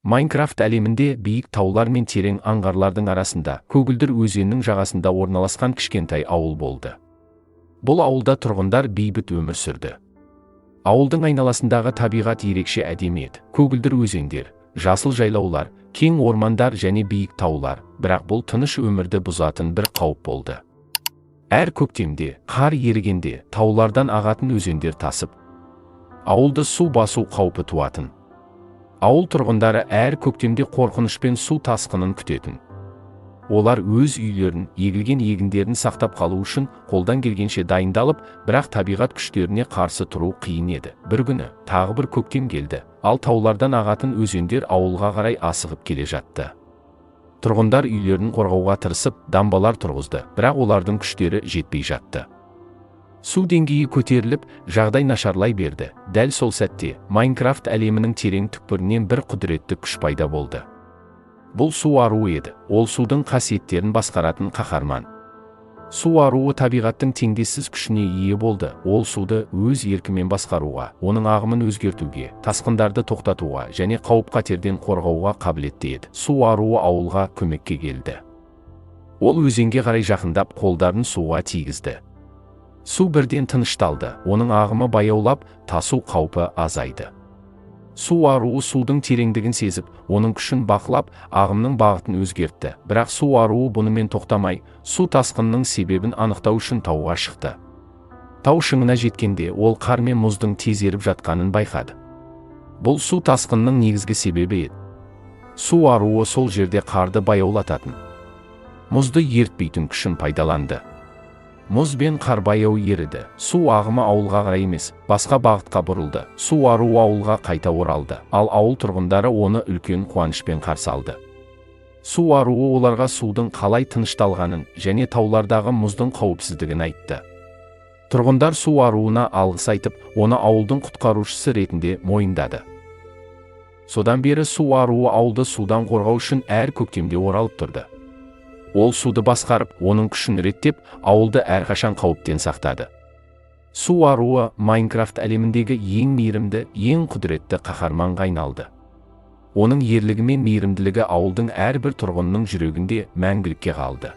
Майнкрафт әлемінде биік таулар мен терең аңғарлардың арасында көгілдір өзеннің жағасында орналасқан кішкентай ауыл болды. Бұл ауылда тұрғындар бейбіт өмір сүрді. Ауылдың айналасындағы табиғат ерекше әдемі еді. Көгілдір өзендер, жасыл жайлаулар, кең ормандар және биік таулар, бірақ бұл тыныш өмірді бұзатын бір қауіп болды. Әр көктемде, қар ерігенде, таулардан ағатын өзендер тасып, ауылды су басу қаупі туатын. Ауыл тұрғындары әр көктемде қорқынышпен су тасқынын күтетін. Олар өз үйлерін, егілген егіндерін сақтап қалу үшін қолдан келгенше дайындалып, бірақ табиғат күштеріне қарсы тұру қиын еді. Бір күні тағы бір көктем келді, ал таулардан ағатын өзендер ауылға қарай асығып келе жатты. Тұрғындар үйлерін қорғауға тырысып, дамбалар тұрғызды, бірақ олардың күштері жетпей жатты. Су деңгейі көтеріліп, жағдай нашарлай берді. Дәл сол сәтте Майнкрафт әлемінің терең түкпірінен бір құдіретті күш пайда болды. Бұл су аруы еді. Ол судың қасиеттерін басқаратын қаһарман. Су аруы табиғаттың теңдессіз күшіне ие болды. Ол суды өз еркімен басқаруға, оның ағымын өзгертуге, тасқындарды тоқтатуға және қауіп-қатерден қорғауға қабілетті еді. Су аруы ауылға көмекке келді. Ол өзенге қарай жақындап, қолдарын суға тигізді. Су бірден тынышталды, оның ағымы баяулап, тасу қаупі азайды. Су аруы судың тереңдігін сезіп, оның күшін бақылап, ағымның бағытын өзгертті. Бірақ су аруы бұнымен тоқтамай, су тасқынының себебін анықтау үшін тауға шықты. Тау шыңына жеткенде, ол қар мен мұздың тез еріп жатқанын байқады. Бұл су тасқынының негізгі себебі еді. Су аруы сол жерде қарды баяулататын, мұзды ертпейтін күшін пайдаланды. Мұз бен қар баяу еріді. Су ағымы ауылға қарай емес, басқа бағытқа бұрылды. Су аруы ауылға қайта оралды, ал ауыл тұрғындары оны үлкен қуанышпен қарсы алды. Су аруы оларға судың қалай тынышталғанын және таулардағы мұздың қауіпсіздігін айтты. Тұрғындар су аруына алғыс айтып, оны ауылдың құтқарушысы ретінде мойындады. Содан бері су аруы ауылды судан қорғау үшін әр көктемде оралып тұрды. Ол суды басқарып, оның күшін реттеп, ауылды әрқашан қауіптен сақтады. Су аруы Майнкрафт әлеміндегі ең мейірімді, ең құдіретті қаһарманға айналды. Оның ерлігі мен мейірімділігі ауылдың әрбір тұрғынының жүрегінде мәңгілікке қалды.